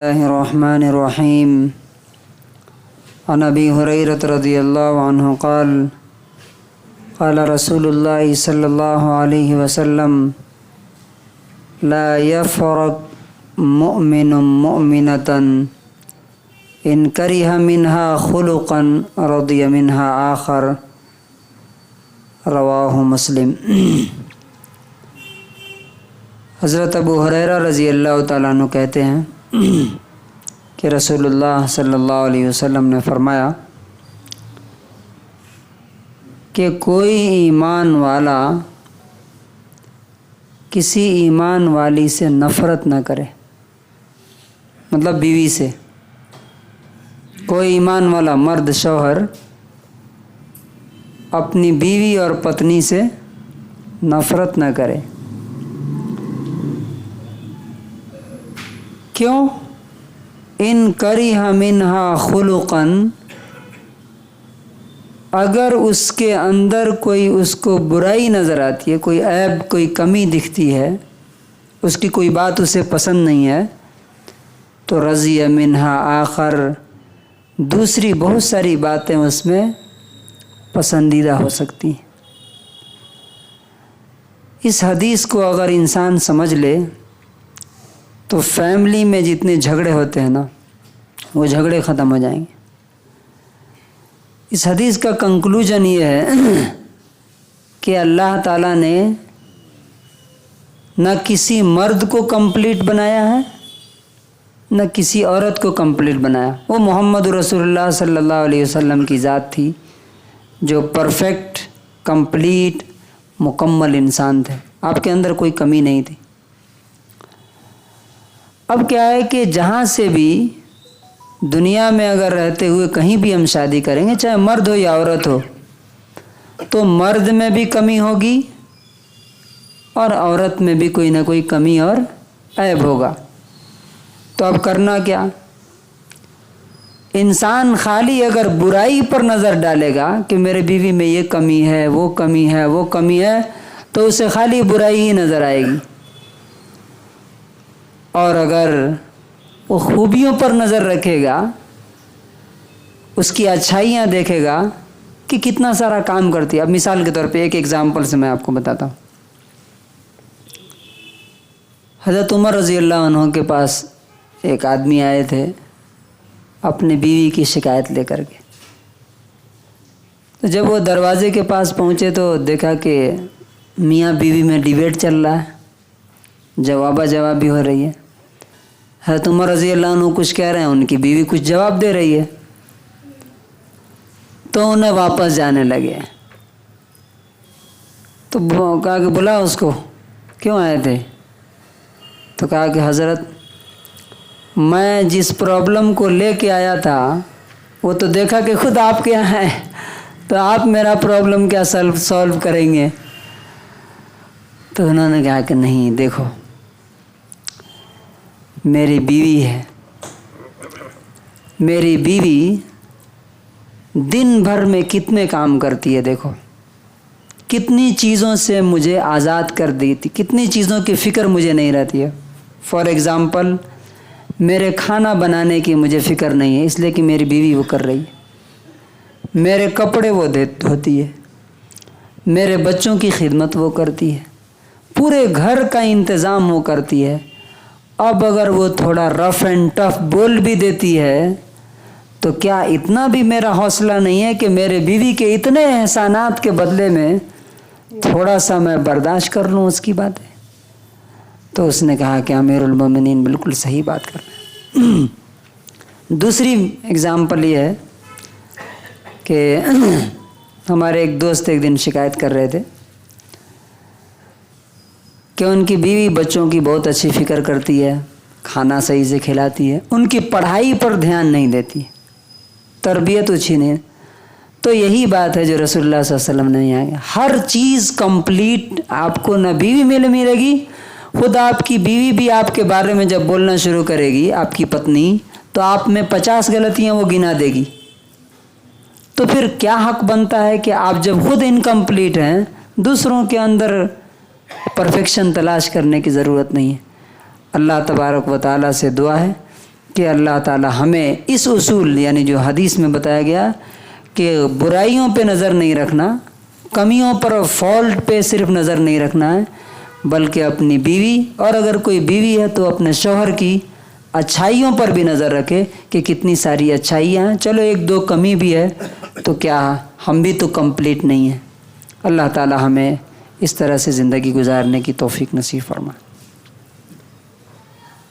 الله الرحمن الرحيم عن أبي هريرة رضي الله عنه قال قال رسول الله صلى الله عليه وسلم لا يفرق مؤمن مؤمنة إن كره منها خلقا رضي منها آخر رواہ مسلم۔ حضرت ابو ہریرہ رضی اللہ تعالیٰ عنہ کہتے ہیں کہ رسول اللہ صلی اللہ علیہ وسلم نے فرمایا کہ کوئی ایمان والا کسی ایمان والی سے نفرت نہ کرے، مطلب بیوی سے۔ کوئی ایمان والا مرد شوہر اپنی بیوی اور پتنی سے نفرت نہ کرے۔ کیوں؟ ان کریہ منہا خلقاً، اگر اس کے اندر کوئی اس کو برائی نظر آتی ہے، کوئی عیب کوئی کمی دکھتی ہے، اس کی کوئی بات اسے پسند نہیں ہے، تو رضی منہا آخر، دوسری بہت ساری باتیں اس میں پسندیدہ ہو سکتی ہیں۔ اس حدیث کو اگر انسان سمجھ لے تو فیملی میں جتنے جھگڑے ہوتے ہیں نا، وہ جھگڑے ختم ہو جائیں گے۔ اس حدیث کا کنکلوژن یہ ہے کہ اللہ تعالیٰ نے نہ کسی مرد کو کمپلیٹ بنایا ہے، نہ کسی عورت کو کمپلیٹ بنایا۔ وہ محمد رسول اللہ صلی اللہ علیہ وسلم کی ذات تھی جو پرفیکٹ، کمپلیٹ، مکمل انسان تھے۔ آپ کے اندر کوئی کمی نہیں تھی۔ اب کیا ہے کہ جہاں سے بھی دنیا میں اگر رہتے ہوئے کہیں بھی ہم شادی کریں گے، چاہے مرد ہو یا عورت ہو، تو مرد میں بھی کمی ہوگی اور عورت میں بھی کوئی نہ کوئی کمی اور عیب ہوگا۔ تو اب کرنا کیا؟ انسان خالی اگر برائی پر نظر ڈالے گا کہ میرے بیوی میں یہ کمی ہے، وہ کمی ہے، وہ کمی ہے، تو اسے خالی برائی ہی نظر آئے گی۔ اور اگر وہ خوبیوں پر نظر رکھے گا، اس کی اچھائیاں دیکھے گا کہ کتنا سارا کام کرتی ہے۔ اب مثال کے طور پہ ایک ایگزامپل سے میں آپ کو بتاتا ہوں۔ حضرت عمر رضی اللہ عنہ کے پاس ایک آدمی آئے تھے اپنی بیوی کی شکایت لے کر کے۔ تو جب وہ دروازے کے پاس پہنچے تو دیکھا کہ میاں بیوی میں ڈیبیٹ چل رہا ہے، جوابا جوابی ہو رہی ہے۔ حضرت عمر رضی اللہ عنہ کچھ کہہ رہے ہیں، ان کی بیوی کچھ جواب دے رہی ہے، تو انہیں واپس جانے لگے۔ تو کہا کہ بلا اس کو، کیوں آئے تھے؟ تو کہا کہ حضرت میں جس پرابلم کو لے کے آیا تھا وہ تو دیکھا کہ خود آپ کے یہاں ہے، تو آپ میرا پرابلم کیا سولو کریں گے؟ تو انہوں نے کہا کہ نہیں، دیکھو میری بیوی ہے، میری بیوی دن بھر میں کتنے کام کرتی ہے، دیکھو کتنی چیزوں سے مجھے آزاد کر دیتی، کتنی چیزوں کی فکر مجھے نہیں رہتی ہے۔ فار ایگزامپل، میرے کھانا بنانے کی مجھے فکر نہیں ہے، اس لیے کہ میری بیوی وہ کر رہی ہے۔ میرے کپڑے وہ دھوتی ہے، میرے بچوں کی خدمت وہ کرتی ہے، پورے گھر کا انتظام وہ کرتی ہے۔ اب اگر وہ تھوڑا رف اینڈ ٹف بول بھی دیتی ہے تو کیا اتنا بھی میرا حوصلہ نہیں ہے کہ میرے بیوی کے اتنے احسانات کے بدلے میں تھوڑا سا میں برداشت کر لوں اس کی باتیں؟ تو اس نے کہا کہ امیر المومنین بالکل صحیح بات کر رہے ہیں۔ دوسری اگزامپل یہ ہے کہ ہمارے ایک دوست ایک دن شکایت کر رہے تھے کہ ان کی بیوی بچوں کی بہت اچھی فکر کرتی ہے، کھانا صحیح سے کھلاتی ہے، ان کی پڑھائی پر دھیان نہیں دیتی، تربیت اچھی نہیں۔ تو یہی بات ہے جو رسول اللہ صلی اللہ علیہ وسلم نے یہاں، ہر چیز کمپلیٹ آپ کو نہ بیوی ملے گی، خود آپ کی بیوی بھی آپ کے بارے میں جب بولنا شروع کرے گی، آپ کی پتنی، تو آپ میں 50 غلطیاں وہ گنا دے گی۔ تو پھر کیا حق بنتا ہے کہ آپ جب خود انکمپلیٹ ہیں، دوسروں کے اندر پرفیکشن تلاش کرنے کی ضرورت نہیں ہے۔ اللہ تبارک و تعالیٰ سے دعا ہے کہ اللہ تعالی ہمیں اس اصول یعنی جو حدیث میں بتایا گیا کہ برائیوں پہ نظر نہیں رکھنا، کمیوں پر اور فالٹ پہ صرف نظر نہیں رکھنا ہے، بلکہ اپنی بیوی اور اگر کوئی بیوی ہے تو اپنے شوہر کی اچھائیوں پر بھی نظر رکھے کہ کتنی ساری اچھائیاں ہیں، چلو ایک دو کمی بھی ہے تو کیا ہم بھی تو کمپلیٹ نہیں ہیں۔ اللہ تعالی ہمیں اس طرح سے زندگی گزارنے کی توفیق نصیب فرمائے۔